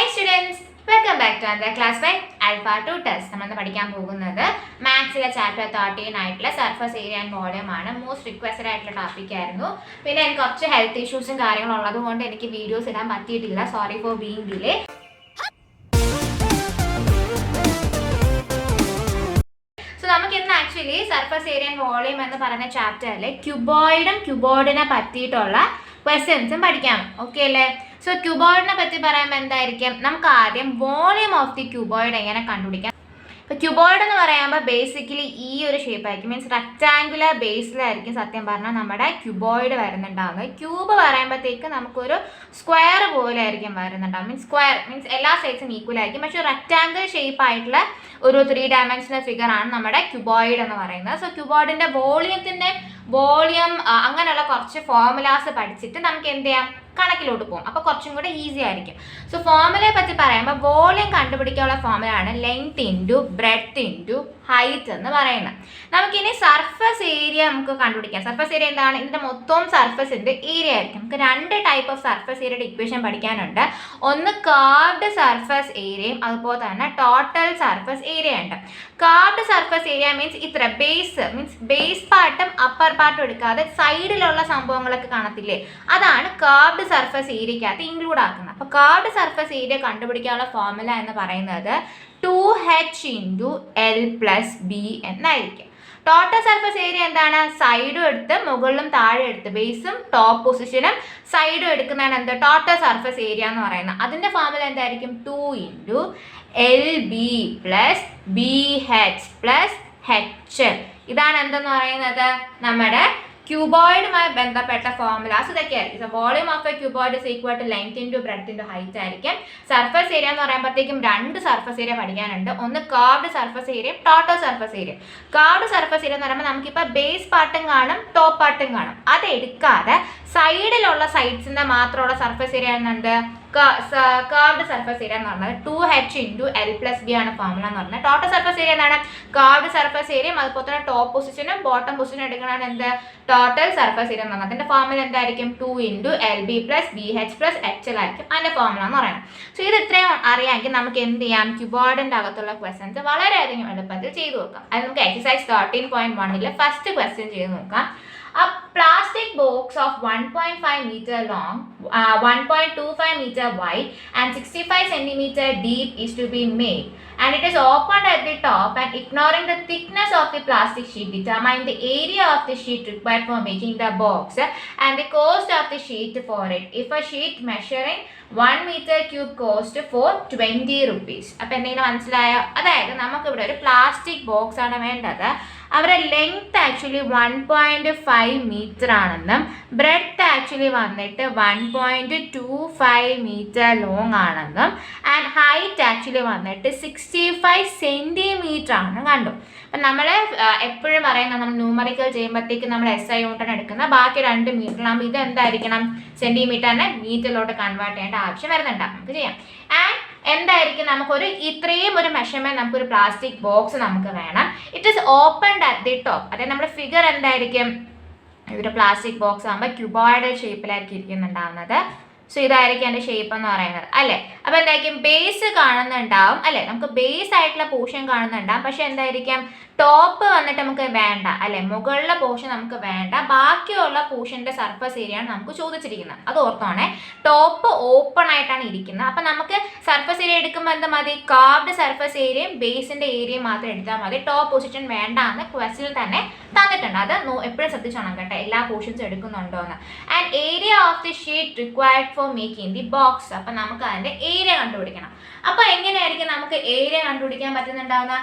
Hi students, welcome back to another class by Alpha Tutors. നമ്മൾ പഠിക്കാൻ പോകുന്നത് മാത്സിലെ chapter 13 ആയിട്ടുള്ള സർഫസ് ഏരിയ ആൻഡ് വോളിയം ആണ്. മോസ്റ്റ് റിക്വസ്റ്റഡ് ആയിട്ടുള്ള ടോപ്പിക് ആയിരുന്നു. പിന്നെ എനിക്ക് കുറച്ച് ഹെൽത്ത് ഇഷ്യൂസും കാര്യങ്ങളും ഉള്ളതുകൊണ്ട് എനിക്ക് വീഡിയോസ് ഇടാൻ പറ്റിയിട്ടില്ല. Sorry for being delay. നമുക്ക് ഇന്ന് actually surface area and volume എന്ന് പറയുന്ന ചാപ്റ്ററിൽ ക്യൂബോയിഡും ക്യൂബോയിഡിനെ പറ്റിയിട്ടുള്ള ക്വസ്റ്റ്യൻസും പഠിക്കാം. ഓക്കെ അല്ലേ? സോ ക്യൂബോയിഡിനെ പറ്റി പറയുമ്പോൾ എന്തായിരിക്കും, നമുക്ക് ആദ്യം വോളിയം ഓഫ് ദി ക്യൂബോയിഡ് എങ്ങനെ കണ്ടുപിടിക്കാം. ഇപ്പോൾ ക്യൂബോയിഡ് എന്ന് പറയുമ്പോൾ ബേസിക്കലി ഈ ഒരു ഷേപ്പ് ആയിരിക്കും, മീൻസ് റെക്റ്റാങ്കുലർ ബേസിലായിരിക്കും സത്യം പറഞ്ഞാൽ നമ്മുടെ ക്യൂബോയിഡ് വരുന്നുണ്ടാവുന്നത്. ക്യൂബ് പറയുമ്പോഴത്തേക്ക് നമുക്കൊരു സ്ക്വയർ പോലെ ആയിരിക്കും വരുന്നുണ്ടാവും. മീൻസ് സ്ക്വയർ മീൻസ് എല്ലാ സൈഡ്സും ഈക്വൽ ആയിരിക്കും, പക്ഷേ റെക്റ്റാങ്കിൾ ഷേപ്പ് ആയിട്ടുള്ള ഒരു 3 ഡയമെൻഷണൽ ഫിഗർ ആണ് നമ്മുടെ ക്യൂബോയിഡ് എന്ന് പറയുന്നത്. സോ ക്യൂബോയിഡിൻ്റെ വോളിയം അങ്ങനെയുള്ള കുറച്ച് ഫോർമുലാസ് പഠിച്ചിട്ട് നമുക്ക് എന്ത് ചെയ്യാം, കണക്കിലോട്ട് പോകും. അപ്പോൾ കുറച്ചും കൂടെ ഈസി ആയിരിക്കും. സോ ഫോർമുലയെ പറ്റി പറയുമ്പോൾ വോളിയം കണ്ടുപിടിക്കാനുള്ള ഫോർമുല ആണ് length into breadth into height എന്ന് പറയുന്നത്. നമുക്കിനി സർഫസ് ഏരിയ നമുക്ക് കണ്ടുപിടിക്കാം. സർഫസ് ഏരിയ എന്താണ്? ഇതിൻ്റെ മൊത്തം സർഫസിൻ്റെ ഏരിയ ആയിരിക്കും. നമുക്ക് 2 ടൈപ്പ് ഓഫ് സർഫസ് ഏരിയയുടെ ഇക്വേഷൻ പഠിക്കാനുണ്ട്. ഒന്ന് കർവ്ഡ് സർഫസ് ഏരിയയും അതുപോലെ തന്നെ ടോട്ടൽ സർഫസ് ഏരിയ ഉണ്ട്. കർവ്ഡ് സർഫസ് ഏരിയ മീൻസ് ഇത്ര ബേസ് പാർട്ടും അപ്പർ പാർട്ടും എടുക്കാതെ സൈഡിലുള്ള സംഭവങ്ങളൊക്കെ കാണത്തില്ലേ, അതാണ് കർവ്ഡ് സർഫസ് ഏരിയക്കകത്ത് ഇൻക്ലൂഡ് ആക്കുന്നത്. അപ്പോൾ കർവ്ഡ് സർഫസ് ഏരിയ കണ്ടുപിടിക്കാനുള്ള ഫോർമുല എന്ന് പറയുന്നത് 2h into L plus B എന്നായിരിക്കും. ടോട്ടൽ സർഫസ് ഏരിയ എന്താണ്? സൈഡും എടുത്ത് മുകളിലും താഴെ എടുത്ത് ബേസും ടോപ്പ് പൊസിഷനും സൈഡും എടുക്കുന്നതാണ് എന്ത്, ടോട്ടൽ സർഫസ് ഏരിയ എന്ന് പറയുന്നത്. അതിൻ്റെ ഫോർമുല എന്തായിരിക്കും? 2 into LB plus BH plus H. ഇതാണ് എന്തെന്ന് പറയുന്നത്, നമ്മുടെ ക്യൂബോയിഡുമായി ബന്ധപ്പെട്ട ഫോർമുലാസ് ഇതൊക്കെ ആയിരിക്കും. So volume of a cuboid is equal to length into breadth into height ആയിരിക്കും. സർഫസ് ഏരിയ എന്ന് പറയുമ്പോഴത്തേക്കും 2 സർഫസ് ഏരിയ പഠിക്കാനുണ്ട്. ഒന്ന് കർവ്ഡ് സർഫസ് ഏരിയയും total surface area. Curved surface area എന്ന് പറയുമ്പോൾ നമുക്കിപ്പോൾ ബേസ് പാർട്ടും കാണും ടോപ്പ് പാർട്ടും കാണും. അത് എടുക്കാതെ സൈഡിലുള്ള സൈഡ്സിൻ്റെ മാത്രമുള്ള സർഫസ് ഏരിയ എന്നുണ്ട് കർവ്ഡ് സർഫസ് ഏരിയ എന്ന് പറഞ്ഞത് 2h into L plus B ആണ് ഫോർമുല എന്ന് പറഞ്ഞത്. ടോട്ടൽ സർഫസ് ഏരിയ എന്താണ്? കർവ്ഡ് സർഫസ് ഏരിയയും അതുപോലെ തന്നെ ടോപ്പ് പൊസിഷനും ബോട്ടം പൊസിഷനും എടുക്കണതാണ് എന്ത്, ടോട്ടൽ സർഫസ് ഏരിയ എന്ന് പറഞ്ഞത്. അതിൻ്റെ ഫോർമുല എന്തായിരിക്കും? 2 into LB plus BH plus HL ആയിരിക്കും അതിൻ്റെ ഫോർമുല എന്ന് പറയുന്നത്. സോ ഇത് ഇത്രയും അറിയാമെങ്കിൽ നമുക്ക് എന്ത് ചെയ്യാം, ക്യൂബോയിഡിൻ്റെ അകത്തുള്ള ക്വസ്റ്റ്യൻസ് വളരെയധികം എളുപ്പത്തിൽ ചെയ്തു നോക്കാം. അത് നമുക്ക് എക്സസൈസ് 13.1 ഫസ്റ്റ് ക്വസ്റ്റ്യൻ ചെയ്ത് നോക്കാം. A plastic box of 1.5 meter long, 1.25 meter wide and 65 centimeter deep is to be made, and it is opened at the top, and ignoring the thickness of the plastic sheet, determine the area of the sheet required for making the box and the cost of the sheet for it. If a sheet measuring 1 meter cube cost for 20 rupees. അപ്പോൾ എന്തെങ്കിലും മനസ്സിലായോ? അതായത് നമുക്കിവിടെ ഒരു plastic box ആണ് വേണ്ടത്. അവരുടെ length actually 1.5 metre ആണെന്നും ബ്രെഡ്ത്ത് ആക്ച്വലി വന്നിട്ട് 1.25 മീറ്റർ ലോങ് ആണെന്നും ആൻഡ് ഹൈറ്റ് ആക്ച്വലി വന്നിട്ട് 65 സെൻറ്റിമീറ്റർ ആണെന്നും കണ്ടു. അപ്പം നമ്മൾ എപ്പോഴും പറയുന്ന നമ്മൾ ന്യൂമറിക്കൽ ചെയ്യുമ്പോഴത്തേക്ക് നമ്മൾ SI യൂണിറ്റാണ് എടുക്കുന്നത്. ബാക്കി 2 മീറ്ററിലാകുമ്പോൾ ഇത് എന്തായിരിക്കണം, സെൻറ്റിമീറ്ററിനെ മീറ്ററിലോട്ട് കൺവേർട്ട് ചെയ്യേണ്ട ആവശ്യം വരുന്നുണ്ട്. നമുക്ക് ചെയ്യാം. ആൻഡ് എന്തായിരിക്കും, നമുക്കൊരു ഇത്രയും ഒരു മെഷർമെൻറ്റ് നമുക്കൊരു പ്ലാസ്റ്റിക് ബോക്സ് നമുക്ക് വേണം. It is opened at the top. അതായത് നമ്മുടെ ഫിഗർ എന്തായിരിക്കും, ഒരു പ്ലാസ്റ്റിക് ബോക്സ് ആകുമ്പോൾ ക്യൂബോയിഡ് ഷേപ്പിലായിരിക്കും ഇരിക്കുന്നുണ്ടാവുന്നത്. സോ ഇതായിരിക്കും എൻ്റെ ഷേപ്പ് എന്ന് പറയുന്നത് അല്ലേ. അപ്പോൾ എന്തായിരിക്കും, ബേസ് കാണുന്നുണ്ടാവും അല്ലേ, നമുക്ക് ബേസ് ആയിട്ടുള്ള പോർഷൻ കാണുന്നുണ്ടാവും. പക്ഷെ എന്തായിരിക്കും, ടോപ്പ് വന്നിട്ട് നമുക്ക് വേണ്ട അല്ലേ, മുകളിലെ പോർഷൻ നമുക്ക് വേണ്ട, ബാക്കിയുള്ള പോർഷൻ്റെ സർഫസ് ഏരിയയാണ് നമുക്ക് ചോദിച്ചിരിക്കുന്നത്. അത് ഓർത്തോണേ, ടോപ്പ് ഓപ്പൺ ആയിട്ടാണ് ഇരിക്കുന്നത്. അപ്പം നമുക്ക് സർഫസ് ഏരിയ എടുക്കുമ്പോൾ എന്താ മതി, കർവ്ഡ് സർഫസ് ഏരിയയും ബേസിൻ്റെ ഏരിയയും മാത്രം എടുത്താൽ മതി. ടോപ്പ് പൊസിഷൻ വേണ്ട എന്ന് ക്വസ്റ്റിൽ തന്നെ തന്നിട്ടുണ്ട്. അത് എപ്പോഴും ശ്രദ്ധിച്ചോണം കേട്ടോ, എല്ലാ പോർഷൻസും എടുക്കുന്നുണ്ടോ എന്ന്. And area of the sheet required for making the box. അപ്പം നമുക്ക് അതിൻ്റെ ഏരിയ കണ്ടുപിടിക്കണം. അപ്പോൾ എങ്ങനെയായിരിക്കും നമുക്ക് ഏരിയ കണ്ടുപിടിക്കാൻ പറ്റുന്നുണ്ടാവുന്ന?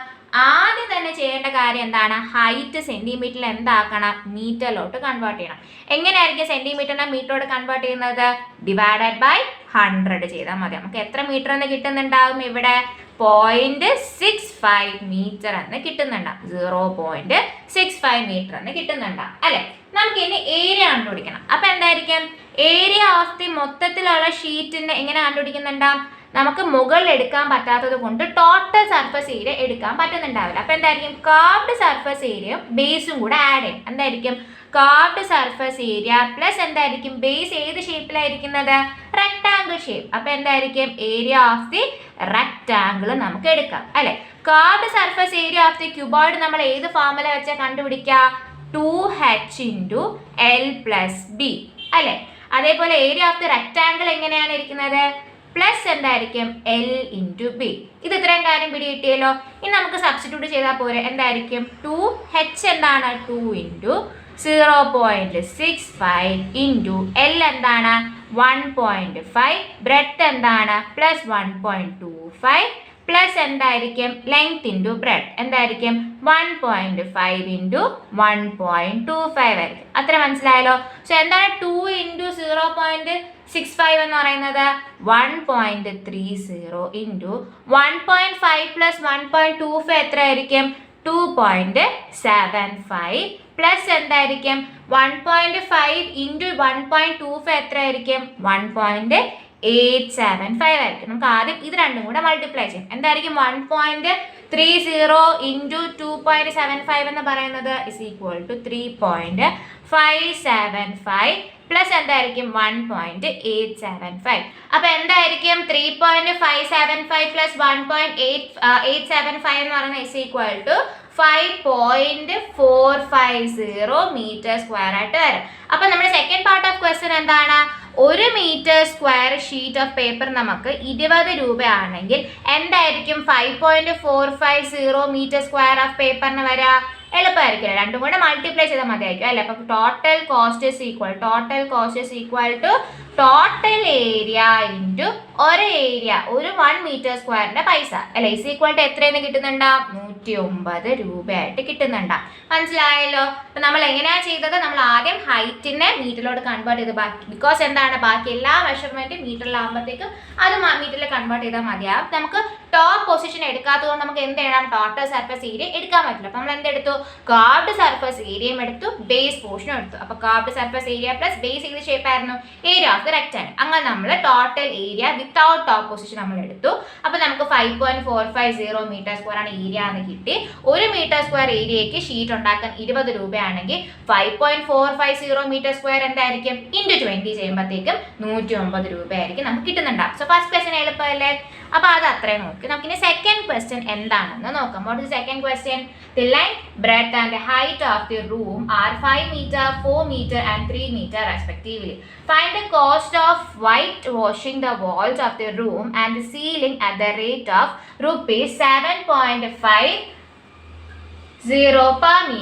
ആദ്യം തന്നെ ചെയ്യേണ്ട കാര്യം എന്താണ്, ഹൈറ്റ് സെൻറ്റിമീറ്ററിൽ എന്താക്കണം, മീറ്ററിലോട്ട് കൺവേർട്ട് ചെയ്യണം. എങ്ങനെയായിരിക്കും സെൻറ്റിമീറ്ററിനെ മീറ്ററോട് കൺവേർട്ട് ചെയ്യുന്നത്? ഡിവൈഡഡ് ബൈ 100 ചെയ്താൽ മതി. നമുക്ക് എത്ര മീറ്റർ എന്ന് കിട്ടുന്നുണ്ടാവും, ഇവിടെ 0.65 മീറ്റർ എന്ന് കിട്ടുന്നുണ്ടാവും. 0.65 മീറ്റർ എന്ന് കിട്ടുന്നുണ്ടാവും അല്ലേ. നമുക്ക് ഇനി ഏരിയ കണ്ടുപിടിക്കണം. അപ്പം എന്തായിരിക്കും, ഏരിയ ഓഫ് ദി മൊത്തത്തിലുള്ള ഷീറ്റിൻ്റെ എങ്ങനെ കണ്ടുപിടിക്കുന്നുണ്ടാവും, നമുക്ക് മുകളിൽ എടുക്കാൻ പറ്റാത്തത് കൊണ്ട് ടോട്ടൽ സർഫസ് ഏരിയ എടുക്കാൻ പറ്റുന്നുണ്ടാവില്ല. അപ്പോൾ എന്തായിരിക്കും, കാർവ്ഡ് സർഫസ് ഏരിയ ബേസും കൂടെ ആഡ് ചെയ്യും. എന്തായിരിക്കും, കാർവ്ഡ് സർഫസ് ഏരിയ പ്ലസ് എന്തായിരിക്കും, ബേസ് ഏത് ഷേപ്പിലായിരിക്കുന്നത്, റെക്ടാങ്കിൾ ഷേപ്പ്. അപ്പോൾ എന്തായിരിക്കും, ഏരിയ ഓഫ് ദി റെക്ടാങ്കിൾ നമുക്ക് എടുക്കാം അല്ലെ. Curved surface area of the cuboid നമ്മൾ ഏത് ഫോർമുല വെച്ചാൽ കണ്ടുപിടിക്കുക, 2h × L + B അല്ലെ. അതേപോലെ ഏരിയ ഓഫ് ദി റെക്ടാങ്കിൾ എങ്ങനെയാണ് ഇരിക്കുന്നത്, പ്ലസ് എന്തായിരിക്കും, L × B. ഇത് ഇത്രയും കാര്യം പിടികിട്ടിയല്ലോ. ഇനി നമുക്ക് സബ്സ്റ്റിറ്റ്യൂട്ട് ചെയ്താൽ പോരെ. എന്തായിരിക്കും, 2h എന്താണ്, 2 × 0.65 × L എന്താണ്, 1.5, ബ്രെഡ്ത്ത് എന്താണ്, +1.25 പ്ലസ് എന്തായിരിക്കും, ലെങ്ത് ഇൻറ്റു ബ്രെഡ്ത്ത് എന്തായിരിക്കും, 1.5 × 1.25 ആയിരിക്കും. അത്ര മനസ്സിലായല്ലോ. സോ എന്താണ് 2 × 0.65 എന്ന് പറയുന്നത്, 1.30 × 1.5 + 1.25 എത്ര ആയിരിക്കും, 2.75 പ്ലസ് എന്തായിരിക്കും, 1.5 × 1.25 എത്ര ആയിരിക്കും, 1.875 ആയിരിക്കും. നമുക്ക് ആദ്യം ഇത് രണ്ടും കൂടെ മൾട്ടിപ്ലൈ ചെയ്യും. എന്തായിരിക്കും, 1.30 × 2.75 എന്ന് പറയുന്നത് = 3.575 പ്ലസ് എന്തായിരിക്കും, 1.875. അപ്പോൾ എന്തായിരിക്കും, 3.575 + 1.875 എന്ന് പറയുന്നത് = 5.450 m² ആയിട്ട് വരും. അപ്പോൾ നമ്മുടെ സെക്കൻഡ് പാർട്ട് ഓഫ് ക്വസ്റ്റ്യൻ എന്താണ്, 1 m² ഷീറ്റ് ഓഫ് പേപ്പർ നമുക്ക് 20 രൂപയാണെങ്കിൽ എന്തായിരിക്കും 5.450 m² ഓഫ് പേപ്പറിന് വരിക, എളുപ്പമായിരിക്കും. രണ്ടും കൂടെ മൾട്ടിപ്ലൈ ചെയ്താൽ മതിയായിരിക്കും അല്ലേ. അപ്പോൾ total cost is equal to total area into ഒരു ഏരിയ, ഒരു 1 m² പൈസ അല്ലേ, ഈസ് ഈക്വൽ ടു എത്രയെന്ന് കിട്ടുന്നുണ്ടാ, 109 രൂപയായിട്ട് കിട്ടുന്നുണ്ടാ. മനസ്സിലായല്ലോ. അപ്പം നമ്മൾ എങ്ങനെയാണ് ചെയ്തത്, നമ്മൾ ആദ്യം ഹൈറ്റിനെ മീറ്ററിലോട്ട് കൺവേർട്ട് ചെയ്ത് ബിക്കോസ് എന്താണ്, ബാക്കി എല്ലാ മെഷർമെൻറ്റും മീറ്ററിലാകുമ്പോഴത്തേക്കും അത് മീറ്ററിൽ കൺവേർട്ട് ചെയ്താൽ മതിയാവും. നമുക്ക് ടോപ്പ് പൊസിഷൻ എടുക്കാത്തത് കൊണ്ട് നമുക്ക് എന്ത് ചെയ്യണം, ടോട്ടൽ സർഫസ് ഏരിയ എടുക്കാൻ പറ്റില്ല. അപ്പോൾ നമ്മൾ എന്തെടുത്തു, കാർവ്ഡ് സർഫസ് ഏരിയയും എടുത്തു, ബേസ് പോർഷനും എടുത്തു. അപ്പോൾ carved surface area plus base ഏത് ഷേപ്പ് ആയിരുന്നു, ഏരിയ ഓഫ് ദി റെക്ടാങ്കിൾ. അങ്ങനെ നമ്മൾ total area without top position നമ്മൾ എടുത്തു. അപ്പോൾ നമുക്ക് 5.450 m² ആണ് ഏരിയ എന്ന് കിട്ടി. 1 m² ഏരിയയ്ക്ക് ഷീറ്റ് ഉണ്ടാക്കാൻ 20 രൂപയാണെങ്കിൽ 5.450 m² എന്തായിരിക്കും, × 20 ചെയ്യുമ്പോഴത്തേക്കും 109 രൂപയായിരിക്കും നമുക്ക് കിട്ടുന്നുണ്ടാവും. സോ ഫസ്റ്റ് ക്വസ്റ്റ്യൻ എളുപ്പമല്ലേ. അപ്പോൾ അത് അത്രയും നോക്കി. നമുക്കിനി സെക്കൻഡ് ക്വസ്റ്റ്യൻ എന്താണെന്ന് നോക്കാം. What is second question, the length, breadth and height of the room are 5 meter, 4 meter and 3 meter respectively. Find the cost of whitewashing the walls of the room and the ceiling at the rate of ₹7.50 per m².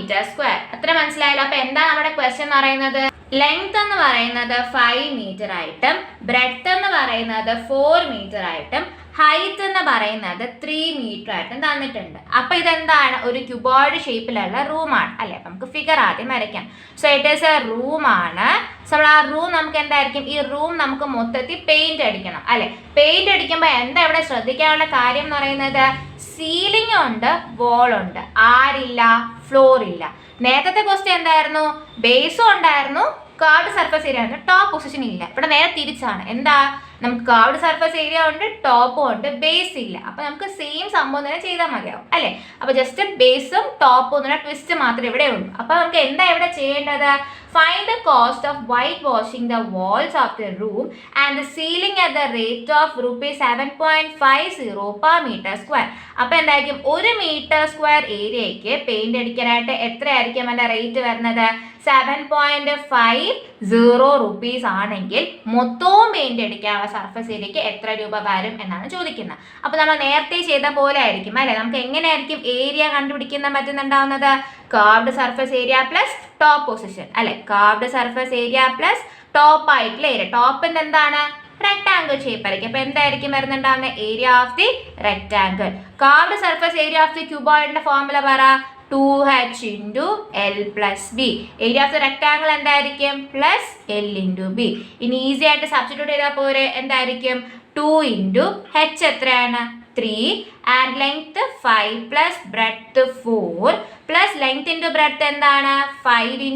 അത്ര മനസ്സിലായല്ലോ. അപ്പോൾ എന്താ നമ്മുടെ question എന്ന് പറയുന്നത്, length എന്ന് പറയുന്നത് 5 metre ആയിട്ടും ബ്രെഡ്ത്ത് എന്ന് പറയുന്നത് 4 മീറ്റർ ആയിട്ടും ഹൈറ്റ് എന്ന് പറയുന്നത് 3 മീറ്റർ ആയിട്ടും തന്നിട്ടുണ്ട്. അപ്പോൾ ഇതെന്താണ്, ഒരു ക്യൂബോയിഡ് ഷേപ്പിലുള്ള റൂമാണ് അല്ലേ. അപ്പം നമുക്ക് ഫിഗർ ആദ്യം വരയ്ക്കാം. സോ ഇറ്റ് ഈസ് എ റൂമാണ്. സോ ആ റൂം നമുക്ക് എന്തായിരിക്കും, ഈ റൂം നമുക്ക് മൊത്തത്തിൽ പെയിന്റ് അടിക്കണം അല്ലേ. പെയിന്റ് അടിക്കുമ്പോൾ എന്താ ഇവിടെ ശ്രദ്ധിക്കാനുള്ള കാര്യം എന്ന് പറയുന്നത്, സീലിംഗ് ഉണ്ട്, വോളുണ്ട്, ആരില്ല, ഫ്ലോർ ഇല്ല. നേരത്തെ ക്വസ്റ്റ്യൻ എന്തായിരുന്നു, ബേസും ഉണ്ടായിരുന്നു, കാർവ്ഡ് സർഫസ് ഏരിയ ഉണ്ട്, ടോപ്പ് പൊസിഷൻ ഇല്ല. ഇവിടെ നേരെ തിരിച്ചാണ്. എന്താ, നമുക്ക് കാർവ്ഡ് സർഫസ് ഏരിയ ഉണ്ട്, ടോപ്പും ഉണ്ട്, ബേസ് ഇല്ല. അപ്പോൾ നമുക്ക് സെയിം സംഭവം തന്നെ ചെയ്താൽ മതിയാവും അല്ലേ. അപ്പോൾ ജസ്റ്റ് ബേസും ടോപ്പും എന്നുള്ള ട്വിസ്റ്റ് മാത്രമേ ഇവിടെ ഉള്ളൂ. അപ്പോൾ നമുക്ക് എന്താ ഇവിടെ ചെയ്യേണ്ടത്, find the cost of white washing the walls of the room and the ceiling at the rate of ₹7.50 per m². അപ്പോൾ എന്തായിരിക്കും, 1 m² ഏരിയയ്ക്ക് പെയിന്റ് അടിക്കാനായിട്ട് എത്രയായിരിക്കും അതിൻ്റെ റേറ്റ് വരുന്നത്, 7.50 rupees ആണെങ്കിൽ മൊത്തവും പെയിന്റ് അടിക്കാനുള്ള സർഫസ് ഏരിയയ്ക്ക് എത്ര രൂപ വരും എന്നാണ് ചോദിക്കുന്നത്. അപ്പോൾ നമ്മൾ നേരത്തെ ചെയ്ത പോലെ ആയിരിക്കും അല്ലേ. നമുക്ക് എങ്ങനെയായിരിക്കും ഏരിയ കണ്ടുപിടിക്കാൻ പറ്റുന്നുണ്ടാവുന്നത്, curved surface area plus top position അല്ലെ. Curved surface area plus top ആയിട്ടുള്ള ഏരിയ. ടോപ്പിന്റെ എന്താണ്, റെക്ടാങ്കിൾ ഷേപ്പ് ആയിരിക്കും. അപ്പോൾ എന്തായിരിക്കും വരുന്നുണ്ടാവുന്ന, area of the rectangle. Curved surface area of the ക്യൂബോയിഡിന്റെ ഫോർമുല പറ, 2h × L + B. Area of the rectangle എന്തായിരിക്കും, പ്ലസ് L × B. ഇനി ഈസി ആയിട്ട് സബ്സ്റ്റിറ്റ്യൂട്ട് ചെയ്താൽ പോരെ, എന്തായിരിക്കും, 2 × h എത്രയാണ്, 3 and length 5 plus breadth 4 plus length into breadth എന്താണ്, 5 ×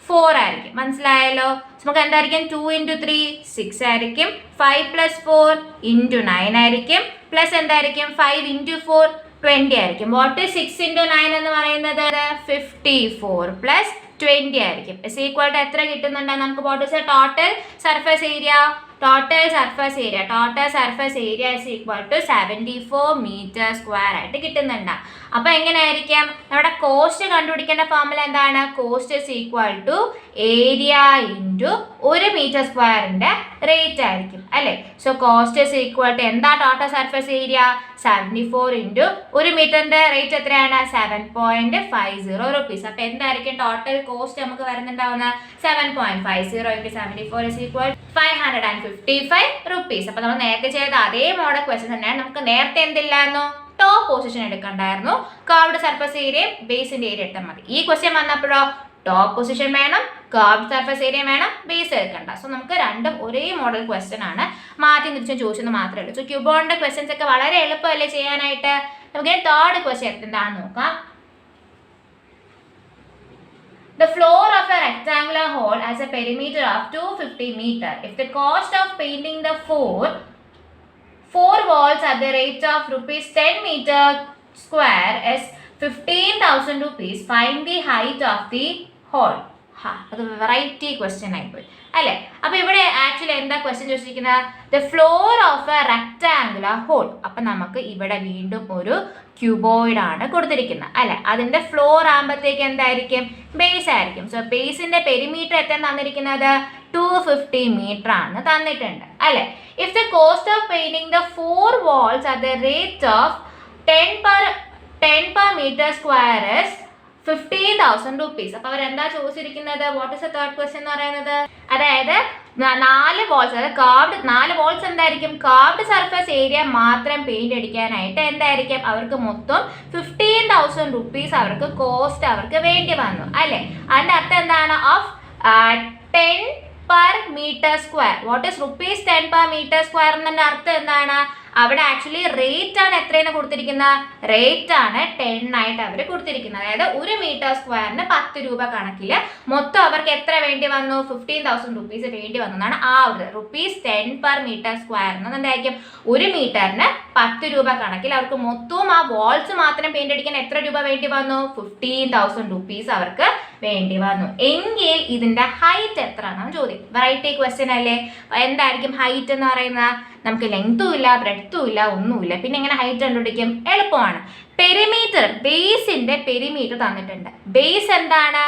4 ആയിരിക്കും. മനസ്സിലായല്ലോ? നമുക്ക് എന്തായിരിക്കും 2 × 3 6 ആയിരിക്കും. 5 + 4 × 9 ആയിരിക്കും. പ്ലസ് എന്തായിരിക്കും 5 × 4 20 ആയിരിക്കും. വാട്ട് ഈസ് 6 × 9 എന്ന് പറയുന്നത് 54 + 20 ആയിരിക്കും. ഇസ് ഈക്വൽ ടു എത്ര കിട്ടുന്നുണ്ട് നമുക്ക്? What is the total surface area? Total surface area is equal to 74 m² ആയിട്ട് കിട്ടുന്നുണ്ട്. അപ്പൊ എങ്ങനെയായിരിക്കും നമ്മുടെ കോസ്റ്റ് കണ്ടുപിടിക്കേണ്ട ഫോർമുല എന്താണ്? Cost is equal to area into 1 m² rate ആയിരിക്കും അല്ലെ. So cost is equal to എന്താ ടോട്ടൽ സർഫേസ് ഏരിയ? 74 × 1 മീറ്ററിന്റെ റേറ്റ് എത്രയാണ്? 7.50 rupees. അപ്പൊ എന്തായിരിക്കും ടോട്ടൽ കോസ്റ്റ് നമുക്ക് വരുന്നുണ്ടാവുന്ന? 7.50 × 74 ഇസ് ഈക്വൽ 555 rupees. അപ്പൊ നമ്മൾ നേരത്തെ ചെയ്ത അതേ മോഡൽ ക്വസ്റ്റ്യൻ തന്നെയാണ്. നമുക്ക് നേരത്തെ എന്തില്ലായിരുന്നു? ടോപ്പ് പൊസിഷൻ എടുക്കണ്ടായിരുന്നു. കർവ്ഡ് സർഫേസ് ഏരിയയും ബേസിന്റെ ഏരിയ എടുത്താൽ മതി. ഈ ക്വസ്റ്റ്യൻ വന്നപ്പോഴോ ടോപ്പ് പൊസിഷൻ വേണം, കർവ്ഡ് സർഫേസ് ഏരിയ വേണം, ബേസ് എടുക്കണ്ട. സോ നമുക്ക് രണ്ടും ഒരേ മോഡൽ ക്വസ്റ്റ്യൻ ആണ്. മാറ്റി തിരിച്ചും ചോദിച്ചെന്ന് മാത്രമേ ഉള്ളൂ. സോ ക്യൂബോണിന്റെ ക്വസ്റ്റ്യൻസ് ഒക്കെ വളരെ എളുപ്പമല്ലേ ചെയ്യാനായിട്ട്. നമുക്ക് തേർഡ് ക്വസ്റ്റ്യൻ എന്താണെന്ന് നോക്കാം. The floor of a rectangular hole has a perimeter of 250 meter. If the cost of painting the four walls at the rate of rupees 10 meter square is 15,000 rupees, find the height of the hole. അത് variety question ആയിപ്പോയി അല്ലേ. അപ്പൊ ഇവിടെ actually എന്താ question ചോദിച്ചിരിക്കുന്നത്? The floor of a rectangular hole. അപ്പൊ നമുക്ക് ഇവിടെ വീണ്ടും ഒരു ക്യൂബോയിഡ് ആണ് കൊടുത്തിരിക്കുന്നത് അല്ലെ. അതിന്റെ ഫ്ലോർ ആകുമ്പോഴത്തേക്ക് എന്തായിരിക്കും? ബേസ് ആയിരിക്കും. സോ ബേസിന്റെ പെരിമീറ്റർ എത്ര തന്നിരിക്കുന്നത്? 250 meter ആണ് തന്നിട്ടുണ്ട് അല്ലെ. If the cost of painting the 4 walls at the rate of 10 per meter square is 15,000 rupees. അപ്പൊ അവർ എന്താ ചോദിച്ചിരിക്കുന്നത്? What is the third question എന്ന് പറയുന്നത്? അതായത് 4 walls, അതായത് കർവ്ഡ് 4 walls എന്തായിരിക്കും? കർവ്ഡ് സർഫേസ് ഏരിയ മാത്രം പെയിന്റ് അടിക്കാനായിട്ട് എന്തായിരിക്കും അവർക്ക് മൊത്തം 15,000 rupees അവർക്ക് കോസ്റ്റ് അവർക്ക് വേണ്ടി വന്നു അല്ലെ. അതിന്റെ അർത്ഥം എന്താണ്? Of 10 per meter square. What is rupees 10 per meter square എന്നതിന്റെ അർത്ഥം എന്താണ്? അവിടെ ആക്ച്വലി റേറ്റ് ആണ് എത്രയെന്ന് കൊടുത്തിരിക്കുന്നത്? റേറ്റ് ആണ് 10 ആയിട്ട് അവർ കൊടുത്തിരിക്കുന്നത്. അതായത് 1 മീറ്റർ സ്ക്വയറിന് 10 രൂപ കണക്കില് മൊത്തം അവർക്ക് എത്ര വേണ്ടി വന്നു? 15,000 rupees വേണ്ടി വന്നു എന്നാണ് ആ ഒരു rupees 10 per meter square. എന്തായിരിക്കും? 1 മീറ്ററിന് 10 രൂപ കണക്കിൽ അവർക്ക് മൊത്തവും ആ വാൾസ് മാത്രം പെയിന്റ് അടിക്കാൻ എത്ര രൂപ വേണ്ടി വന്നു? 15,000 rupees അവർക്ക് വേണ്ടി വന്നു. എങ്കിൽ ഇതിന്റെ ഹൈറ്റ് എത്ര എന്നാണ് ചോദ്യം. വെറൈറ്റി ക്വസ്റ്റ്യൻ അല്ലേ. എന്തായിരിക്കും ഹൈറ്റ് എന്ന് പറയുന്നത്? നമുക്ക് ലെങ്ത്തും ഇല്ല, ബ്രെഡ്ത്തും ഇല്ല, ഒന്നുമില്ല. പിന്നെ എങ്ങനെ ഹൈറ്റ് കണ്ടുപിടിക്കും? എളുപ്പമാണ്. പെരിമീറ്റർ, ബേസിന്റെ പെരിമീറ്റർ തന്നിട്ടുണ്ട്. ബേസ് എന്താണ്?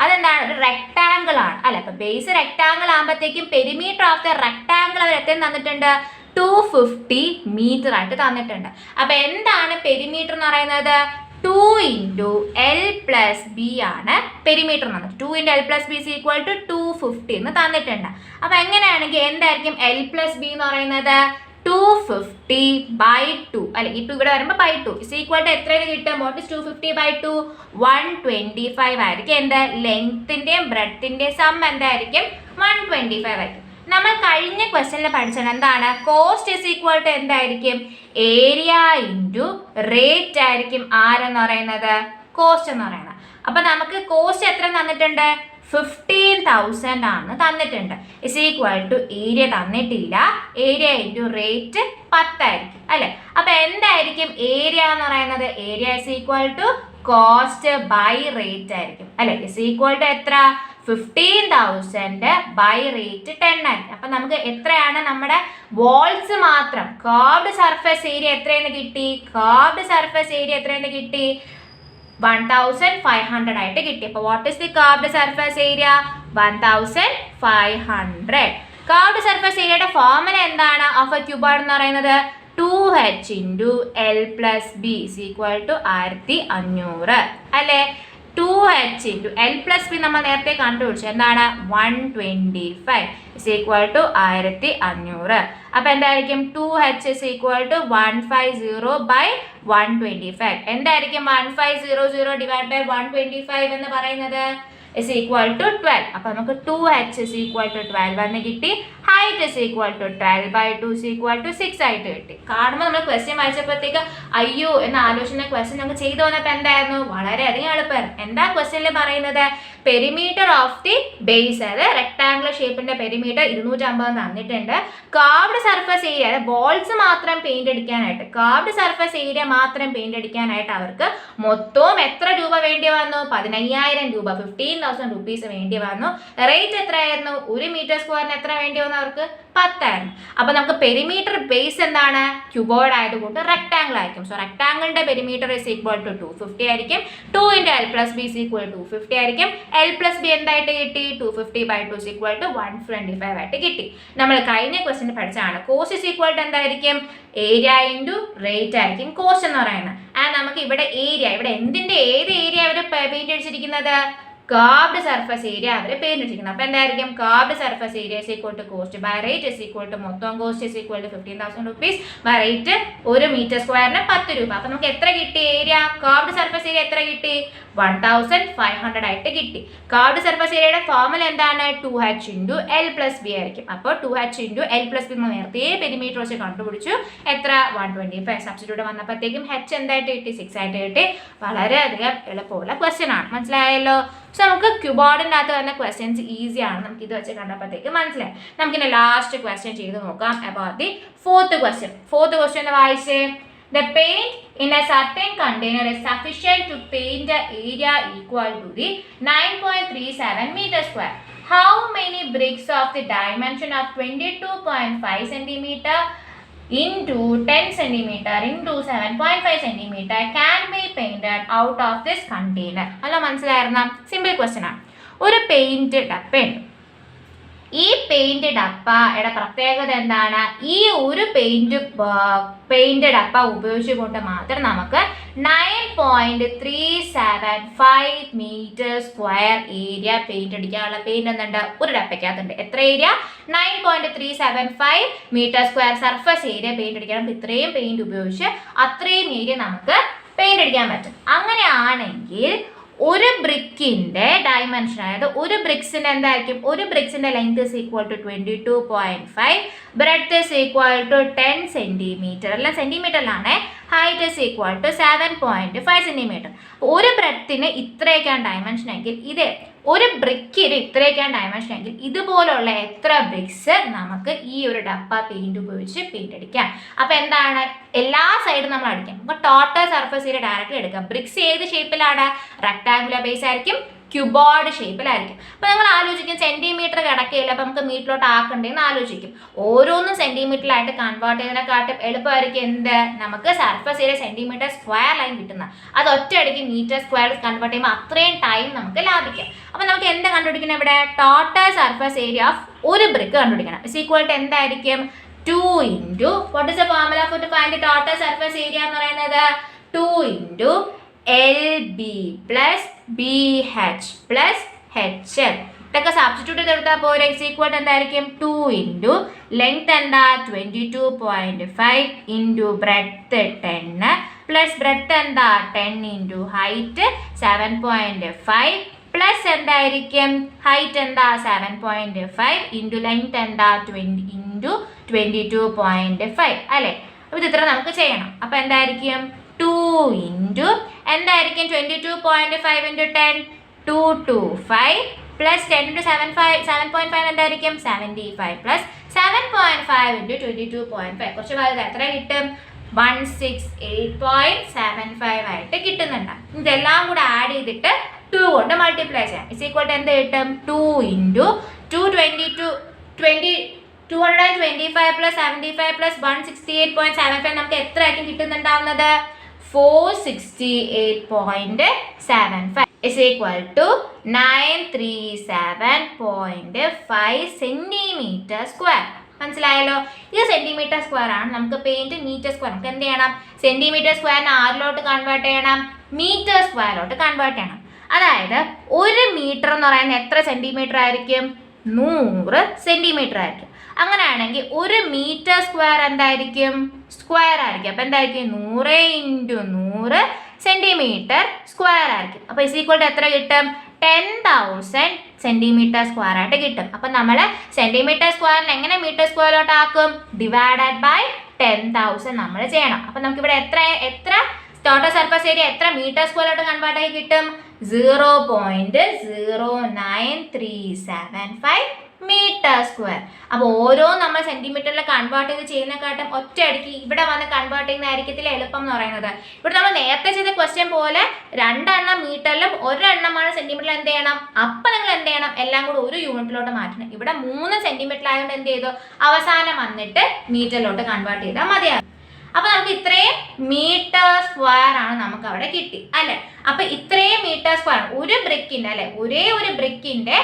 അതെന്താണ്? ഒരു റെക്ടാങ്കിൾ ആണ് അല്ലെ. അപ്പൊ ബേസ് റെക്ടാങ്കിൾ ആകുമ്പോഴത്തേക്കും പെരിമീറ്റർ ഓഫ് ദ റെക്ടാങ്കിൾ അവർ എത്ര തന്നിട്ടുണ്ട്? 250 meter ആയിട്ട് തന്നിട്ടുണ്ട്. അപ്പൊ എന്താണ് പെരിമീറ്റർ എന്ന് പറയുന്നത്? 2 × L + B ആണ് പെരിമീറ്റർ എന്നത്. 2 × L + B = 250 എന്ന് തന്നിട്ടുണ്ട്. അപ്പൊ എങ്ങനെയാണെങ്കിൽ എന്തായിരിക്കും L + B എന്ന് പറയുന്നത്? 250/2 അല്ലെ. ഇപ്പൊ ഇവിടെ വരുമ്പോൾ /2 = എത്രയെന്ന് കിട്ടും? What is 250/2? 125 ആയിരിക്കും. എന്താ? ലെങ്ത്തിന്റെയും ബ്രെഡ്ത്തിന്റെയും സം എന്തായിരിക്കും? 125 ആയിരിക്കും. നമ്മൾ കഴിഞ്ഞ ക്വസ്റ്റ്യനിൽ പഠിച്ചത് എന്താണ്? കോസ്റ്റ് ഇസ് ഈക്വൽ ടു എന്തായിരിക്കും? ഏരിയ ഇൻറ്റു റേറ്റ് ആയിരിക്കും ആരെന്ന് പറയുന്നത്? കോസ്റ്റ് എന്ന് പറയുന്നത്. അപ്പൊ നമുക്ക് കോസ്റ്റ് എത്ര തന്നിട്ടുണ്ട്? 15,000 ആണ് തന്നിട്ടുണ്ട്. ഇസ് ഈക്വൽ ടു ഏരിയ തന്നിട്ടില്ല. ഏരിയ ഇൻറ്റു റേറ്റ് 10 ആയിരിക്കും അല്ലെ. അപ്പൊ എന്തായിരിക്കും ഏരിയ എന്ന് പറയുന്നത്? Area is equal to cost by rate ആയിരിക്കും അല്ലെ. ഇസ് ഈക്വൽ ടു എത്ര? 15,000 ബൈ റേറ്റ് 10 ആയിരിക്കും. അപ്പൊ നമുക്ക് എത്രയാണ് നമ്മുടെ വാൾസ് മാത്രം കർവ്ഡ് സർഫേസ് ഏരിയ എത്രയെന്ന് കിട്ടി? കർവ്ഡ് സർഫേസ് ഏരിയ എത്രയെന്ന് കിട്ടി? 1500 ആയിട്ട് കിട്ടി. അപ്പൊ what is the curved surface area? 1500. Curved surface ഏരിയയുടെ ഫോർമുല എന്താണ് ഓഫ് എ ക്യൂബോയിഡ് എന്ന് പറയുന്നത്? 2h × L + B = 1500 അല്ലെ. 2h × L + B നമ്മൾ നേരത്തെ കണ്ടുപിടിച്ചു. എന്താണ്? 125 = 1500. അപ്പൊ എന്തായിരിക്കും? 2h = 150/125. എന്തായിരിക്കും 1500 / 125 എന്ന് പറയുന്നത്? is equal to 12. അപ്പൊ നമുക്ക് 2h is equal to 12 എന്ന് കിട്ടി. Height is equal to 12/2 is equal to 6 ആയിട്ട് കിട്ടി. കാണുമ്പോൾ നമ്മൾ ക്വസ്റ്റ്യൻ വായിച്ചപ്പോഴത്തേക്ക് അയ്യോ എന്ന് ആലോചന ക്വസ്റ്റ്യൻ നമുക്ക് ചെയ്തു വന്നപ്പോൾ എന്തായിരുന്നു, വളരെയധികം എളുപ്പമായിരുന്നു. എന്താ ക്വസ്റ്റ്യനിൽ പറയുന്നത്, പെരിമീറ്റർ ഓഫ് ദി ബേസ്, അതായത് റെക്ടാംഗുലർ ഷേപ്പിന്റെ പെരിമീറ്റർ 250 തന്നിട്ടുണ്ട്. കാർവ്ഡ് സർഫസ് ഏരിയ, അതായത് ബോൾസ് മാത്രം പെയിന്റ് അടിക്കാനായിട്ട്, കാർവ്ഡ് സർഫസ് ഏരിയ മാത്രം പെയിന്റ് അടിക്കാനായിട്ട് അവർക്ക് മൊത്തവും എത്ര രൂപ വേണ്ടി വന്നു, 15,000 രൂപ, 15,000 rupees വേണ്ടി വന്നു. റേറ്റ് എത്രയായിരുന്നു, 1 മീറ്റർ സ്ക്വയറിന് എത്ര വേണ്ടി വന്നു, അവർക്ക് 10 ആയിരുന്നു. അപ്പൊ നമുക്ക് പെരിമീറ്റർ ബേസ് എന്താണ്, ക്യൂബോയിഡ് ആയതുകൊണ്ട് റെക്ടാംഗിൾ ആയിരിക്കും. സോ റെക്ടാംഗിളിന്റെ പെരിമീറ്റർ ഇസ് ഈക്വൽ ടു 250 ആയിരിക്കും. 2 × L + B is equal to 250 ആയിരിക്കും. L + B എന്തായിട്ട് കിട്ടി, 250/2 is equal to 125 ആയിട്ട് കിട്ടി. നമ്മൾ കഴിഞ്ഞ ക്വസ്റ്റ്യൻ പഠിച്ചതാണ്. കോസ്റ്റ് ഇസ് ഈക്വൽ ടു എന്തായിരിക്കും, ഏരിയ ഇൻറ്റു റേറ്റ് ആയിരിക്കും കോസ്റ്റ് എന്ന് പറയുന്നത്. ആൻഡ് നമുക്ക് ഇവിടെ ഏരിയ, ഇവിടെ എന്തിന്റെ ഏത് ഏരിയ അവർ പെയിന്റ് അടിച്ചിരിക്കുന്നത്, കാർവ്ഡ് സർഫസ് ഏരിയ അവർ പെയിന്റ് അടിച്ചിരിക്കുന്നത്. അപ്പൊ എന്തായിരിക്കും, curved surface area is equal to cost by rate is equal to മൊത്തം cost is equal to 15,000 rupees by rate 1 metre സ്ക്വയറിന് 10 രൂപ. അപ്പൊ നമുക്ക് എത്ര കിട്ടി, ഏരിയ, കാർവ്ഡ് സർഫസ് ഏരിയ എത്ര കിട്ടി, 1500 ആയിട്ട് കിട്ടി. കാർവ്ഡ് സർഫസ് ഏരിയയുടെ ഫോർമുല എന്താണ്, 2h × L + B ആയിരിക്കും. അപ്പോൾ 2h × L + B നമ്മൾ നേരത്തെ പെരിമീറ്റർ വെച്ച് കണ്ടുപിടിച്ചു. എത്ര, 125. സബ്സ്റ്റിറ്റ്യൂട്ട് വന്നപ്പോഴത്തേക്കും h എന്തായിട്ട് കിട്ടി, 6 ആയിട്ട് കിട്ടി. വളരെയധികം എളുപ്പമുള്ള ക്വസ്റ്റ്യൻ ആണ്, മനസ്സിലായല്ലോ. സോ നമുക്ക് ക്യൂബോർഡിൻ്റെ അകത്ത് വരുന്ന ക്വസ്റ്റ്യൻസ് ഈസി ആണ്, നമുക്ക് ഇത് വെച്ച് കണ്ടപ്പോഴത്തേക്ക് മനസ്സിലായി. നമുക്കിൻ്റെ ലാസ്റ്റ് ക്വസ്റ്റ്യൻ ചെയ്ത് നോക്കാം. അബൌട്ട് ദി ഫോർത്ത് ക്വസ്റ്റ്യൻ വായിച്ചേ. The paint in a certain container is sufficient to paint the area equal to the 9.37 meter square. How many bricks of the dimension of 22.5 centimeter into 10 centimeter into 7.5 centimeter can be painted out of this container? അല്ലോ മനസ്സിലായിരുന്ന simple question ആണ്. ഒരു paint ഡപ്പയുണ്ട്. ഈ paint ഡപ്പയുടെ പ്രത്യേകത എന്താണ്, ഈ ഒരു paint ഡപ്പ ഉപയോഗിച്ചുകൊണ്ട് മാത്രം നമുക്ക് 9.375 മീറ്റർ സ്ക്വയർ ഏരിയ പെയിന്റ് അടിക്കാനുള്ള പെയിന്റ് എന്തുണ്ട്, ഒരു ഡപ്പയ്ക്കകത്തുണ്ട്. എത്ര ഏരിയ, 9.375 metre square surface area paint അടിക്കണം. ഇത്രയും പെയിന്റ് ഉപയോഗിച്ച് അത്രയും ഏരിയ നമുക്ക് പെയിന്റ് അടിക്കാൻ പറ്റും. അങ്ങനെയാണെങ്കിൽ ഒരു ബ്രിക്കിന്റെ ഡയമെൻഷൻ, അതായത് ഒരു ബ്രിക്സിന്റെ എന്തായിരിക്കും, ഒരു ബ്രിക്സിന്റെ length is equal to 22.5, breadth is equal to 10 centimetre, എല്ലാം സെന്റിമീറ്ററിലാണ്. Height is equal to 7.5 centimetre. ഒരു ബ്രെഡ്ത്തിന് ഇത്രയൊക്കെയാണ് ഡയമെൻഷൻ എങ്കിൽ, ഇത് ഒരു ബ്രിക്കിന് ഇത്രയൊക്കെയാണ് ഡയമെൻഷൻ എങ്കിൽ ഇതുപോലുള്ള എത്ര ബ്രിക്സ് നമുക്ക് ഈ ഒരു ഡപ്പ പെയിന്റ് ഉപയോഗിച്ച് പെയിന്റ് അടിക്കാം. അപ്പൊ എന്താണ്, എല്ലാ സൈഡും നമ്മൾ അടിക്കാം. നമുക്ക് ടോട്ടൽ സർഫസ് ഏരിയ ഡയറക്റ്റ്ലി എടുക്കാം. ബ്രിക്സ് ഏത് ഷേപ്പിലാണ്, റെക്ടാങ്കുലർ ബേസ് ആയിരിക്കും, ക്യൂബോർഡ് ഷേപ്പിലായിരിക്കും. അപ്പോൾ നമ്മൾ ആലോചിക്കും സെന്റിമീറ്റർ കിടക്കില്ല, അപ്പോൾ നമുക്ക് മീറ്ററിലോട്ട് ആക്കണ്ടേന്ന് ആലോചിക്കും. ഓരോന്നും സെന്റിമീറ്ററിലായിട്ട് കൺവേർട്ട് ചെയ്തതിനെക്കാട്ടും എളുപ്പമായിരിക്കും എന്ത്, നമുക്ക് surface area centimetre square line കിട്ടുന്നത്. അത് ഒറ്റയടിക്ക് മീറ്റർ സ്ക്വയർ കൺവേർട്ട് ചെയ്യുമ്പോൾ അത്രയും ടൈം നമുക്ക് ലാഭിക്കാം. അപ്പോൾ നമുക്ക് എന്താ കണ്ടുപിടിക്കണം, ഇവിടെ ടോട്ടൽ സർഫസ് ഏരിയ ഓഫ് ഒരു ബ്രിക്ക് കണ്ടുപിടിക്കണം. ഇസ് ഈക്വൽ ടു എന്തായിരിക്കും, 2 into what is the formula for to find the total surface area എന്ന് പറയുന്നത്, 2 into LB plus BH plus HL. ഇതൊക്കെ സബ്സ്റ്റിറ്റ്യൂട്ട് ചെയ്തെടുത്താൽ പോരെ. ഇസ് ഈക്വൽ ടു എന്തായിരിക്കും, 2 into ലെങ്ത് എന്താ 22.5 into ബ്രെഡ്ത്ത് 10 പ്ലസ് ബ്രെഡ്ത്ത് എന്താ 10 into height 7.5 plus എന്തായിരിക്കും, height എന്താ 7.5 into ലെങ്ത് എന്താ 20 into 22.5 അല്ലേ. അപ്പോൾ ഇത് ഇത്ര നമുക്ക് ചെയ്യണം. അപ്പോൾ എന്തായിരിക്കും, 2 into എന്തായിരിക്കും 22.5 into 10 225 പ്ലസ് 10 into 7.5 എന്തായിരിക്കും 75 പ്ലസ് 7.5 into 22.5 കുറച്ച് വലുത് എത്ര കിട്ടും, 168.75 ആയിട്ട് കിട്ടുന്നുണ്ട്. ഇതെല്ലാം കൂടെ ആഡ് ചെയ്തിട്ട് 2 കൊണ്ട് മൾട്ടിപ്ലൈ ചെയ്യാം. ഇസ് ഈക്വൽ ടു എന്ത് കിട്ടും, 2 into 225 പ്ലസ് 75 പ്ലസ് 168.75 നമുക്ക് എത്ര ആയിരിക്കും കിട്ടുന്നുണ്ടാവുന്നത്, 468.75 is equal to 937.5 centimetre square. മനസ്സിലായല്ലോ. ഇത് സെന്റിമീറ്റർ സ്ക്വയർ ആണ്. നമുക്ക് പെയിന്റ് മീറ്റർ സ്ക്വയർ, നമുക്ക് എന്ത് ചെയ്യണം, സെന്റിമീറ്റർ സ്ക്വയറിന് ആറിലോട്ട് കൺവേർട്ട് ചെയ്യണം, മീറ്റർ സ്ക്വയറിലോട്ട് കൺവേർട്ട് ചെയ്യണം. അതായത് 1 മീറ്റർ എന്ന് പറയുന്നത് എത്ര സെന്റിമീറ്റർ ആയിരിക്കും, 100 സെന്റിമീറ്റർ ആയിരിക്കും. അങ്ങനെയാണെങ്കിൽ 1 മീറ്റർ സ്ക്വയർ എന്തായിരിക്കും, സ്ക്വയർ ആയിരിക്കും. അപ്പം എന്തായിരിക്കും, 100 into 100 സെന്റിമീറ്റർ സ്ക്വയർ ആയിരിക്കും. അപ്പോൾ ഇസ് ഈക്വൽ ടു എത്ര കിട്ടും, 10,000 സെന്റിമീറ്റർ സ്ക്വയർ ആയിട്ട് കിട്ടും. അപ്പം നമ്മൾ സെന്റിമീറ്റർ സ്ക്വയറിന് എങ്ങനെ മീറ്റർ സ്ക്വയറിലോട്ട് ആക്കും? ഡിവൈഡഡ് ബൈ 10,000 നമ്മൾ ചെയ്യണം. അപ്പം നമുക്ക് ഇവിടെ എത്ര ടോട്ടൽ സർഫസ് ഏരിയ എത്ര മീറ്റർ സ്ക്വയറിലോട്ട് കൺവേർട്ട് ആയി കിട്ടും? 0.09375 മീറ്റർ സ്ക്വയർ. അപ്പോൾ ഓരോ നമ്മൾ സെന്റിമീറ്ററിൽ കൺവേർട്ട് ചെയ്ത് ചെയ്യുന്നതിനെക്കാട്ടും ഒറ്റയടിക്ക് ഇവിടെ വന്ന് കൺവേർട്ട് ചെയ്യുന്നതായിരിക്കത്തില്ല എളുപ്പം എന്ന് പറയുന്നത്. ഇവിടെ നമ്മൾ നേരത്തെ ചെയ്ത ക്വസ്റ്റ്യൻ പോലെ 2 എണ്ണം മീറ്ററിലും 1 എണ്ണമാണ് സെന്റിമീറ്ററിൽ എന്ത് ചെയ്യണം? അപ്പം നിങ്ങൾ എന്ത് ചെയ്യണം? എല്ലാം കൂടി ഒരു യൂണിറ്റിലോട്ട് മാറ്റണം. ഇവിടെ 3 സെന്റിമീറ്റർ ആയതുകൊണ്ട് എന്ത് ചെയ്തു? അവസാനം വന്നിട്ട് മീറ്ററിലോട്ട് കൺവേർട്ട് ചെയ്താൽ മതിയാകും. അപ്പൊ നമുക്ക് ഇത്രയും മീറ്റർ സ്ക്വയർ ആണ് നമുക്ക് അവിടെ കിട്ടി അല്ലെ. അപ്പൊ ഇത്രയും മീറ്റർ സ്ക്വയർ ഒരു ബ്രിക്കിന്റെ അല്ലെ, ഒരേ ഒരു ബ്രിക്കിന്റെ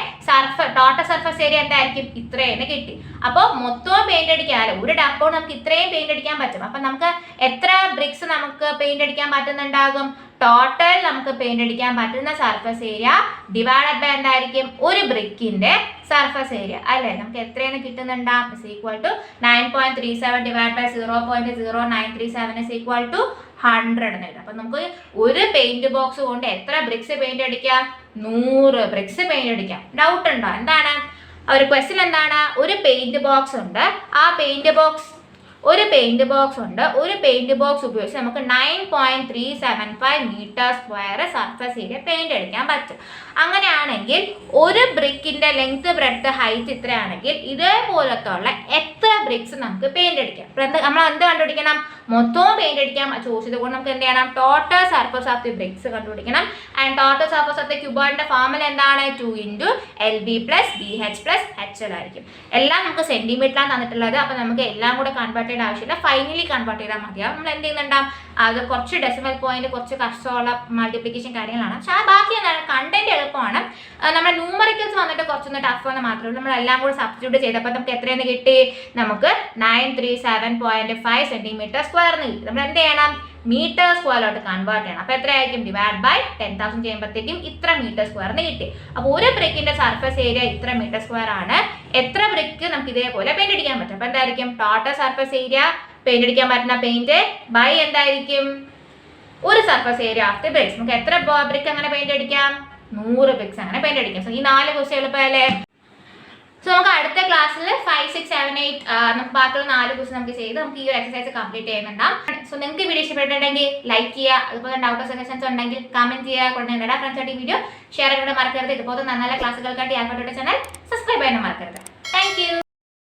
ടോട്ടൽ സർഫസ് ഏരിയ എന്തായിരിക്കും? ഇത്രയും കിട്ടി. അപ്പോൾ മൊത്തവും പെയിന്റ് അടിക്കാൻ ഒരു ഡപ്പോൾ നമുക്ക് ഇത്രയും പെയിന്റ് അടിക്കാൻ പറ്റും. അപ്പൊ നമുക്ക് എത്ര ബ്രിക്സ് നമുക്ക് പെയിന്റ് അടിക്കാൻ പറ്റുന്നുണ്ടാകും? ടോട്ടൽ നമുക്ക് പെയിന്റ് അടിക്കാൻ പറ്റുന്ന സർഫസ് ഏരിയ ഡിവൈഡഡ് ബൈ എന്തായിരിക്കും? ഒരു ബ്രിക്കിന്റെ സർഫസ് ഏരിയ അല്ലെ. നമുക്ക് എത്രയാണ് കിട്ടുന്നുണ്ടാകും? Is equal to 9.37 divide by 0.0937 is equal to 100 എന്ന് എഴുതാം. അപ്പൊ നമുക്ക് ഒരു പെയിന്റ് ബോക്സ് കൊണ്ട് എത്ര ബ്രിക്സ് പെയിന്റ് അടിക്കാം? 100 ബ്രിക്സ് പെയിന്റ് അടിക്കാം. ഡൗട്ട് ഉണ്ടോ? എന്താണ് ഒരു ക്വസ്റ്റ്യൻ? എന്താണ്? ഒരു പെയിന്റ് ബോക്സ് ഉണ്ട്. ആ പെയിന്റ് ബോക്സ് ഒരു പെയിന്റ് ബോക്സ് ഉപയോഗിച്ച് നമുക്ക് 9.375 metre square surface area paint അടിക്കാൻ പറ്റും. അങ്ങനെയാണെങ്കിൽ ഒരു ബ്രിക്കിന്റെ ലെങ്ത് ബ്രെഡ്ത്ത് ഹൈറ്റ് ഇത്രയാണെങ്കിൽ ഇതേപോലത്തുള്ള എത്ര ബ്രിക്സ് നമുക്ക് പെയിന്റ് അടിക്കാം? നമ്മൾ എന്ത് കണ്ടുപിടിക്കണം? മൊത്തവും പെയിന്റ് അടിക്കാൻ ചോദിച്ചത് കൊണ്ട് നമുക്ക് എന്ത് ചെയ്യണം? Total surface of the bricks കണ്ടുപിടിക്കണം. And total surface of the ക്യൂബോയിഡിന്റെ ഫോർമുല എന്താണ്? 2 × LB + BH + HL ആയിരിക്കും. എല്ലാം നമുക്ക് സെന്റിമീറ്ററിലാണ് തന്നിട്ടുള്ളത്. അപ്പൊ നമുക്ക് എല്ലാം കൂടെ കൺവേർട്ട് ചെയ്യേണ്ട ആവശ്യമില്ല. ഫൈനലി കൺവേർട്ട് ചെയ്താൽ മതിയാവും. നമ്മൾ എന്ത് ചെയ്യുന്നുണ്ടാവും? അത് കുറച്ച് ഡെസിമൽ പോയിന്റ്, കുറച്ച് കഷ്ടമുള്ള മൾട്ടിപ്ലിക്കേഷൻ കാര്യങ്ങളാണ്. പക്ഷെ ബാക്കി എന്താണ്? കണ്ടന്റ് എളുപ്പമാണ്. നമ്മുടെ ന്യൂമറിക്കൽസ് വന്നിട്ട് കുറച്ചൊന്ന് ടഫ് എന്ന് മാത്രമേ ഉള്ളൂ. നമ്മൾ എല്ലാം കൂടി സബ്സ്റ്റിറ്റ്യൂട്ട് ചെയ്തപ്പോൾ നമുക്ക് എത്രയെന്ന് കിട്ടി? നമുക്ക് 937.5 സെന്റിമീറ്റർ സ്ക്വയർ എന്ന് കിട്ടി. നമ്മൾ എന്ത് ചെയ്യണം? മീറ്റർ സ്ക്വയറിലോട്ട് കൺവേർട്ട് ചെയ്യണം. അപ്പൊ എത്രയായിരിക്കും? ഡിവൈഡ് ബൈ 10,000 ചെയ്യുമ്പോഴത്തേക്കും ഇത്ര മീറ്റർ സ്ക്വയർ എന്ന് കിട്ടി. അപ്പോൾ ഒരു ബ്രിക്കിന്റെ സർഫസ് ഏരിയ ഇത്ര മീറ്റർ സ്ക്വയർ ആണ്. എത്ര ബ്രിക്ക് നമുക്ക് ഇതേപോലെ പെയിന്റ് അടിക്കാൻ പറ്റും? അപ്പൊ എന്തായിരിക്കും? ടോട്ടൽ സർഫസ് ഏരിയ പെയിന്റ് അടിക്കാൻ പറ്റുന്ന പെയിന്റ് ബൈ എന്തായിരിക്കും? ഒരു surface area of the bricks. നമുക്ക് എത്ര ബ്രിക്ക് അങ്ങനെ പെയിന്റ് അടിക്കാം? 100 ബ്രിക്സ് അങ്ങനെ പെയിന്റ് അടിക്കാം. സോ ഈ 4 ക്വസ്റ്റ്യൻ എളുപ്പമല്ലേ? സോ നമുക്ക് അടുത്ത ക്ലാസ്സിൽ 5, 6, 7, 8 നമുക്ക് ബാക്കിയുള്ള 4 ക്വസ്റ്റ്യൻ നമുക്ക് ചെയ്ത് നമുക്ക് ഈ ഒരു എക്സസൈസ് കംപ്ലീറ്റ് ചെയ്യുന്നുണ്ടാവും. സോ നിങ്ങൾക്ക് വീഡിയോ ഇഷ്ടപ്പെട്ടിട്ടുണ്ടെങ്കിൽ ലൈക്ക് ചെയ്യുക. അതുപോലെ ഡൗട്ട് സജഷൻസ് ഉണ്ടെങ്കിൽ കമന്റ് ചെയ്യുക. കൊണ്ടുവന്നിട്ട് ഫ്രണ്ട്സായിട്ട് വീഡിയോ ഷെയർ ചെയ്യാൻ മറക്കരുത്. ഇതുപോലെ നല്ല ക്ലാസ്സുകൾക്കായിട്ട് ആൽഫബറ്റ് ചാനൽ സബ്സ്ക്രൈബ് ചെയ്യാൻ മറക്കരുത്. Thank you.